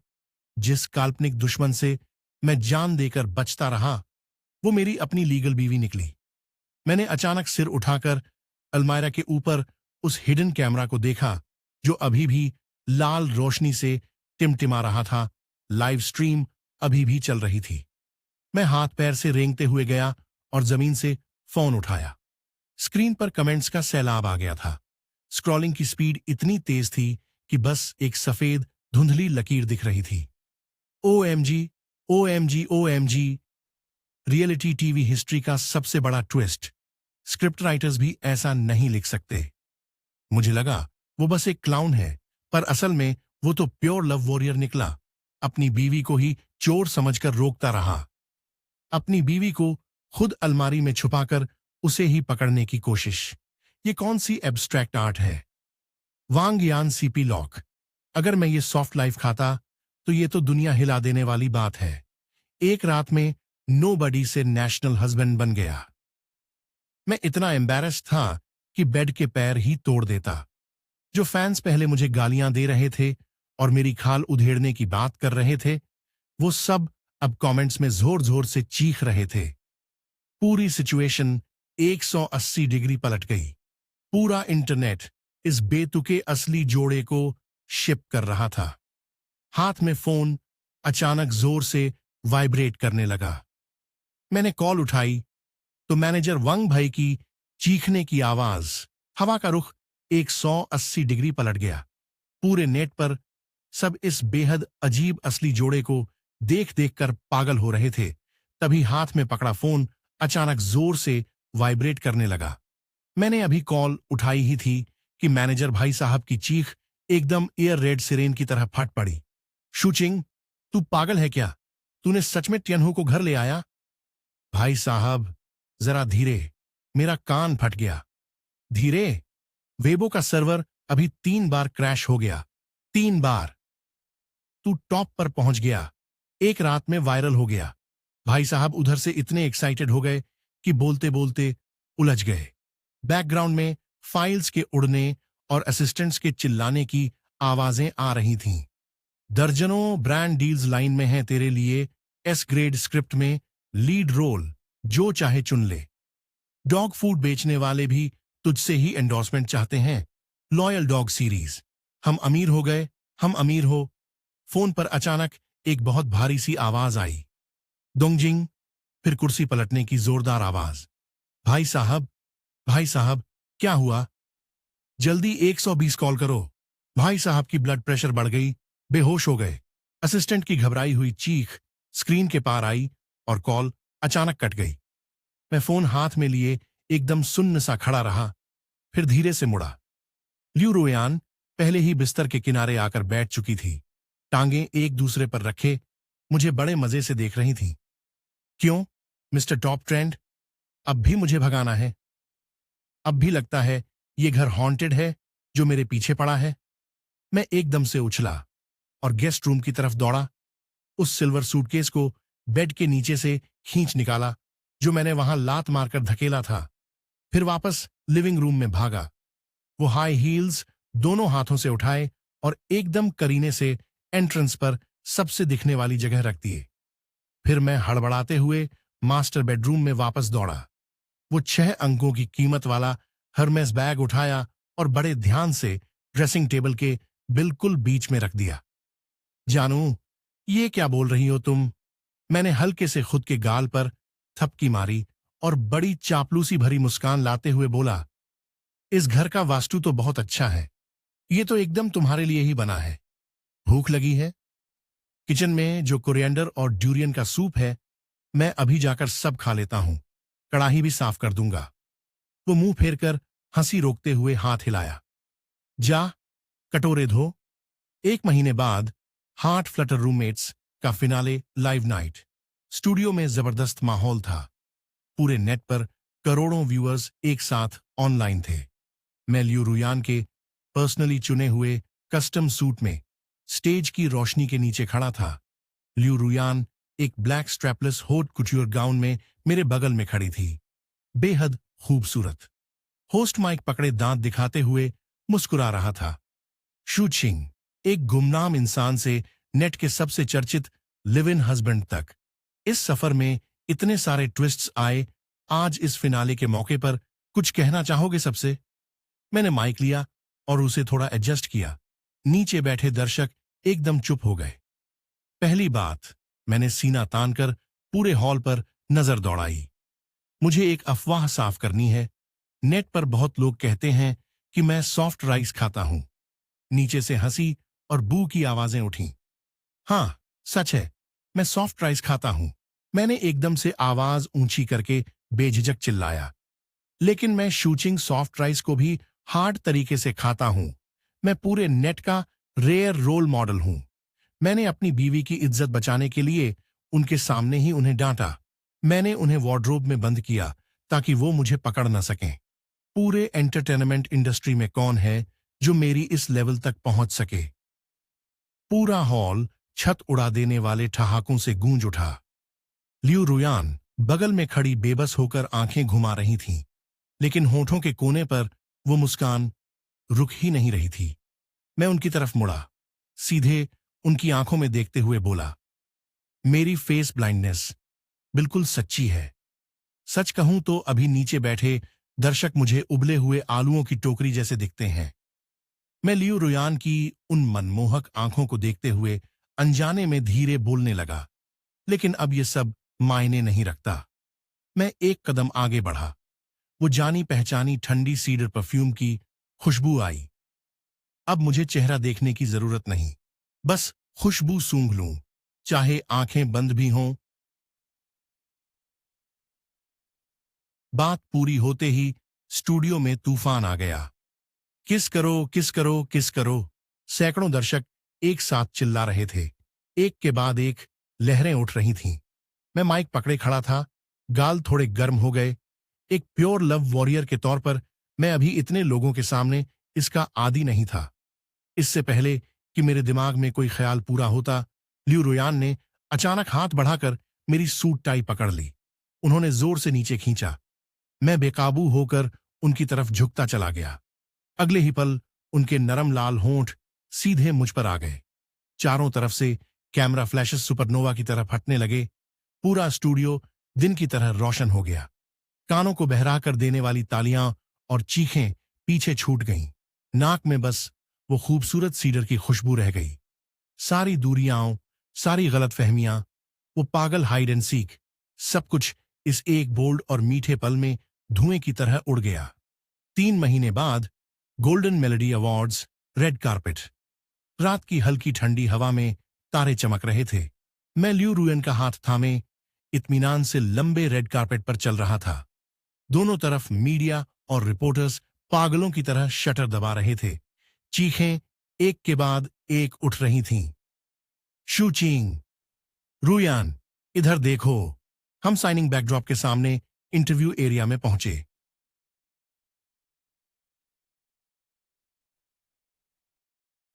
जिस काल्पनिक दुश्मन से मैं जान देकर बचता रहा, वो मेरी अपनी लीगल बीवी निकली। मैंने अचानक सिर उठाकर अलमायरा के ऊपर उस हिडन कैमरा को देखा जो अभी भी लाल रोशनी से टिमटिमा रहा था। लाइव स्ट्रीम अभी भी चल रही थी। मैं हाथ पैर से रेंगते हुए गया और जमीन से फोन उठाया। स्क्रीन पर कमेंट्स का सैलाब आ गया था। स्क्रॉलिंग की स्पीड इतनी तेज थी कि बस एक सफेद धुंधली लकीर दिख रही थी। OMG, OMG, OMG, reality TV history का सबसे बड़ा ट्विस्ट। स्क्रिप्ट राइटर्स भी ऐसा नहीं लिख सकते। मुझे लगा वो बस एक क्लाउन है, पर असल में वो तो प्योर लव वॉरियर निकला। अपनी बीवी को ही चोर समझकर रोकता रहा। अपनी बीवी को खुद अलमारी में छुपाकर उसे ही पकड़ने की कोशिश। ये कौन सी एब्स्ट्रैक्ट आर्ट है? वांग यान सीपी लॉक। अगर मैं ये सॉफ्ट लाइफ खाता तो ये तो दुनिया हिला देने वाली बात है। एक रात में नोबडी से नेशनल हस्बैंड बन गया। मैं इतना एम्बैरेस्ड था कि बेड के पैर ही तोड़ देता। जो फैंस पहले मुझे गालियां दे रहे थे और मेरी खाल उधेड़ने की बात कर रहे थे, वो सब अब कमेंट्स में जोर जोर से चीख रहे थे। पूरी सिचुएशन 180 डिग्री पलट गई। पूरा इंटरनेट इस बेतुके असली जोड़े को शिप कर रहा था। हाथ में फोन अचानक जोर से वाइब्रेट करने लगा। मैंने कॉल उठाई तो मैनेजर वंग भाई की चीखने की आवाज। हवा का रुख 180 डिग्री पलट गया। पूरे नेट पर सब इस बेहद अजीब असली जोड़े को देख देख कर पागल हो रहे थे। तभी हाथ में पकड़ा फोन अचानक जोर से वाइब्रेट करने लगा। मैंने अभी कॉल उठाई ही थी कि मैनेजर भाई साहब की चीख एकदम एयर रेड सिरेन की तरह फट पड़ी। शूचिंग, तू पागल है क्या? तूने सच में टियनहू को घर ले आया? भाई साहब जरा धीरे, मेरा कान फट गया। धीरे? वेबो का सर्वर अभी 3 बार क्रैश हो गया। 3 बार। तू टॉप पर पहुंच गया, एक रात में वायरल हो गया। भाई साहब उधर से इतने एक्साइटेड हो गए कि बोलते बोलते उलझ गए। बैकग्राउंड में फाइल्स के उड़ने और असिस्टेंट्स के चिल्लाने की आवाजें आ रही थीं। दर्जनों ब्रांड डील्स लाइन में हैं तेरे लिए। एस ग्रेड स्क्रिप्ट में लीड रोल, जो चाहे चुन ले। डॉग फूड बेचने वाले भी तुझसे ही एंडोर्समेंट चाहते हैं। Loyal dog series. हम अमीर हो गए, हम अमीर हो। फोन पर अचानक एक बहुत भारी सी आवाज आई। दोंगजिंग। फिर कुर्सी पलटने की जोरदार आवाज। भाई साहब, भाई साहब, क्या हुआ? जल्दी 120 कॉल करो। भाई साहब की ब्लड प्रेशर बढ़ गई, बेहोश हो गए। असिस्टेंट की घबराई हुई चीख स्क्रीन के पार आई और कॉल अचानक कट गई। मैं फोन हाथ में लिए एकदम सुन्न सा खड़ा रहा, फिर धीरे से मुड़ा। ल्यू रुयान पहले ही बिस्तर के किनारे आकर बैठ चुकी थी, टांगें एक दूसरे पर रखे मुझे बड़े मजे से देख रही थी। क्यों मिस्टर टॉप ट्रेंड, अब भी मुझे भगाना है? अब भी लगता है ये घर हॉन्टेड है जो मेरे पीछे पड़ा है? मैं एकदम से उछला और गेस्ट रूम की तरफ दौड़ा। उस सिल्वर सूटकेस को बेड के नीचे से खींच निकाला जो मैंने वहां लात मारकर धकेला था। फिर वापस लिविंग रूम में भागा। वो हाई हील्स दोनों हाथों से उठाए और एकदम करीने से एंट्रेंस पर सबसे दिखने वाली जगह रख दिए। फिर मैं हड़बड़ाते हुए मास्टर बेडरूम में वापस दौड़ा। वो 6 अंकों की कीमत वाला हर्मेस बैग उठाया और बड़े ध्यान से ड्रेसिंग टेबल के बिल्कुल बीच में रख दिया। जानू, ये क्या बोल रही हो तुम? मैंने हल्के से खुद के गाल पर थपकी मारी और बड़ी चापलूसी भरी मुस्कान लाते हुए बोला, इस घर का वास्तु तो बहुत अच्छा है, ये तो एकदम तुम्हारे लिए ही बना है। भूख लगी है? किचन में जो कोरिएंडर और ड्यूरियन का सूप है, मैं अभी जाकर सब खा लेता हूं, कड़ाही भी साफ कर दूंगा। वो मुंह फेरकर हंसी रोकते हुए हाथ हिलाया। जा, कटोरे धो। 1 महीने बाद हार्ट फ्लटर रूममेट्स का फिनाले लाइव नाइट। स्टूडियो में जबरदस्त माहौल था। पूरे नेट पर करोड़ों व्यूअर्स एक साथ ऑनलाइन थे। मैं ल्यू रुयान के पर्सनली चुने हुए कस्टम सूट में स्टेज की रोशनी के नीचे खड़ा था। ल्यू रुयान एक ब्लैक स्ट्रैपलेस होट कुट्योर गाउन में मेरे बगल में खड़ी थी, बेहद खूबसूरत। होस्ट माइक पकड़े दांत दिखाते हुए मुस्कुरा रहा था। शूचिंग, एक गुमनाम इंसान से नेट के सबसे चर्चित लिव इन हस्बैंड तक। इस सफर में इतने सारे ट्विस्ट्स आए। आज इस फिनाले के मौके पर कुछ कहना चाहोगे सबसे? मैंने माइक लिया और उसे थोड़ा एडजस्ट किया। नीचे बैठे दर्शक एकदम चुप हो गए। पहली बात, मैंने सीना तानकर पूरे हॉल पर नजर दौड़ाई। मुझे एक अफवाह साफ करनी है। नेट पर बहुत लोग कहते हैं कि मैं सॉफ्ट राइस खाता हूं। नीचे से हंसी और बू की आवाजें उठीं। हाँ, सच है, मैं सॉफ्ट राइस खाता हूं। मैंने एकदम से आवाज ऊंची करके बेझिझक चिल्लाया। लेकिन मैं शूचिंग सॉफ्ट राइस को भी हार्ड तरीके से खाता हूं। मैं पूरे नेट का रेयर रोल मॉडल हूं। मैंने अपनी बीवी की इज्जत बचाने के लिए उनके सामने ही उन्हें डांटा। मैंने उन्हें वार्डरोब में बंद किया ताकि वो मुझे पकड़ न सकें। पूरे एंटरटेनमेंट इंडस्ट्री में कौन है जो मेरी इस लेवल तक पहुंच सके? पूरा हॉल छत उड़ा देने वाले ठहाकों से गूंज उठा। ल्यू रुयान बगल में खड़ी बेबस होकर आंखें घुमा रही थीं, लेकिन होठों के कोने पर वो मुस्कान रुक ही नहीं रही थी। मैं उनकी तरफ मुड़ा, सीधे उनकी आंखों में देखते हुए बोला, मेरी फेस ब्लाइंडनेस बिल्कुल सच्ची है। सच कहूं तो अभी नीचे बैठे दर्शक मुझे उबले हुए आलूओं की टोकरी जैसे दिखते हैं। मैं लियो रुयान की उन मनमोहक आंखों को देखते हुए अनजाने में धीरे बोलने लगा, लेकिन अब ये सब मायने नहीं रखता। मैं एक कदम आगे बढ़ा। वो जानी पहचानी ठंडी सीडर परफ्यूम की खुशबू आई। अब मुझे चेहरा देखने की जरूरत नहीं, बस खुशबू सूंघ लूं, चाहे आंखें बंद भी हों। बात पूरी होते ही स्टूडियो में तूफान आ गया। किस करो, किस करो, किस करो। सैकड़ों दर्शक एक साथ चिल्ला रहे थे। एक के बाद एक लहरें उठ रही थीं। मैं माइक पकड़े खड़ा था, गाल थोड़े गर्म हो गए। एक प्योर लव वॉरियर के तौर पर मैं अभी इतने लोगों के सामने इसका आदी नहीं था। इससे पहले कि मेरे दिमाग में कोई ख्याल पूरा होता, ल्यू रुयान ने अचानक हाथ बढ़ाकर मेरी सूट टाई पकड़ ली। उन्होंने जोर से नीचे खींचा। मैं बेकाबू होकर उनकी तरफ झुकता चला गया। अगले ही पल उनके नरम लाल होंठ सीधे मुझ पर आ गए। चारों तरफ से कैमरा फ्लैशेस सुपरनोवा की तरफ हटने लगे। पूरा स्टूडियो दिन की तरह रोशन हो गया। कानों को बहरा कर देने वाली तालियां और चीखें पीछे छूट गईं। नाक में बस वो खूबसूरत सीडर की खुशबू रह गई। सारी दूरियां, सारी गलतफहमियां, वो पागल हाइड एंड सीक, सब कुछ इस एक बोल्ड और मीठे पल में धुएं की तरह उड़ गया। 3 महीने बाद golden melody awards, red carpet. रात की हल्की ठंडी हवा में तारे चमक रहे थे। मैं ल्यू रुयन का हाथ थामे इत्मीनान से लंबे रेड कारपेट पर चल रहा था। दोनों तरफ मीडिया और रिपोर्टर्स पागलों की तरह शटर दबा रहे थे। चीखें एक के बाद एक उठ रही थीं। शूचिंग, रुयान, इधर देखो। हम साइनिंग बैकड्रॉप के सामने इंटरव्यू एरिया में पहुंचे।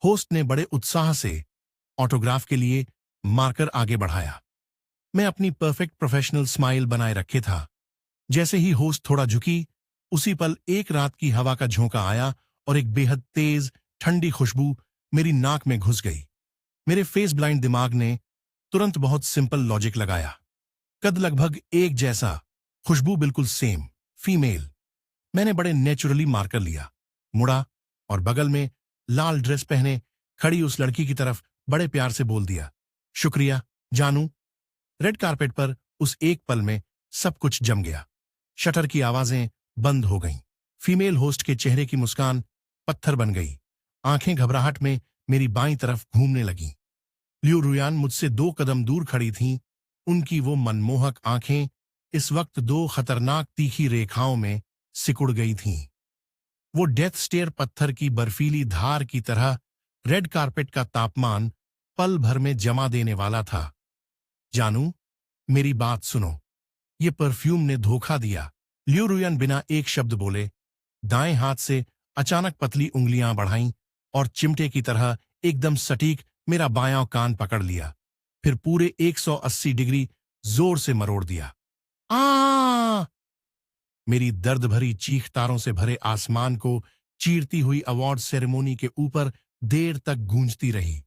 होस्ट ने बड़े उत्साह से ऑटोग्राफ के लिए मार्कर आगे बढ़ाया। मैं अपनी परफेक्ट प्रोफेशनल स्माइल बनाए रखे था। जैसे ही होस्ट थोड़ा झुकी, उसी पल एक रात की हवा का झोंका आया और एक बेहद तेज ठंडी खुशबू मेरी नाक में घुस गई। मेरे फेस ब्लाइंड दिमाग ने तुरंत बहुत सिंपल लॉजिक लगाया। कद लगभग एक जैसा, खुशबू बिल्कुल सेम, फीमेल। मैंने बड़े नेचुरली मार्कर लिया, मुड़ा और बगल में लाल ड्रेस पहने खड़ी उस लड़की की तरफ बड़े प्यार से बोल दिया, शुक्रिया जानू। रेड कारपेट पर उस एक पल में सब कुछ जम गया। शटर की आवाजें बंद हो गईं। फीमेल होस्ट के चेहरे की मुस्कान पत्थर बन गई। आंखें घबराहट में मेरी बाईं तरफ घूमने लगीं। लियो रुयान मुझसे 2 कदम दूर खड़ी थीं। उनकी वो मनमोहक आंखें इस वक्त 2 खतरनाक तीखी रेखाओं में सिकुड़ गई थीं। वो डेथ स्टेयर पत्थर की बर्फीली धार की तरह रेड कारपेट का तापमान पल भर में जमा देने वाला था। जानू, मेरी बात सुनो। ये परफ्यूम ने धोखा दिया। लियो रुयन बिना एक शब्द बोले दाएं हाथ से अचानक पतली उंगलियां बढ़ाईं और चिमटे की तरह एकदम सटीक मेरा बायां कान पकड़ लिया। फिर पूरे 180 डिग्री जोर से मरोड़ दिया। आ! मेरी दर्द भरी चीख तारों से भरे आसमान को चीरती हुई अवार्ड सेरेमोनी के ऊपर देर तक गूंजती रही।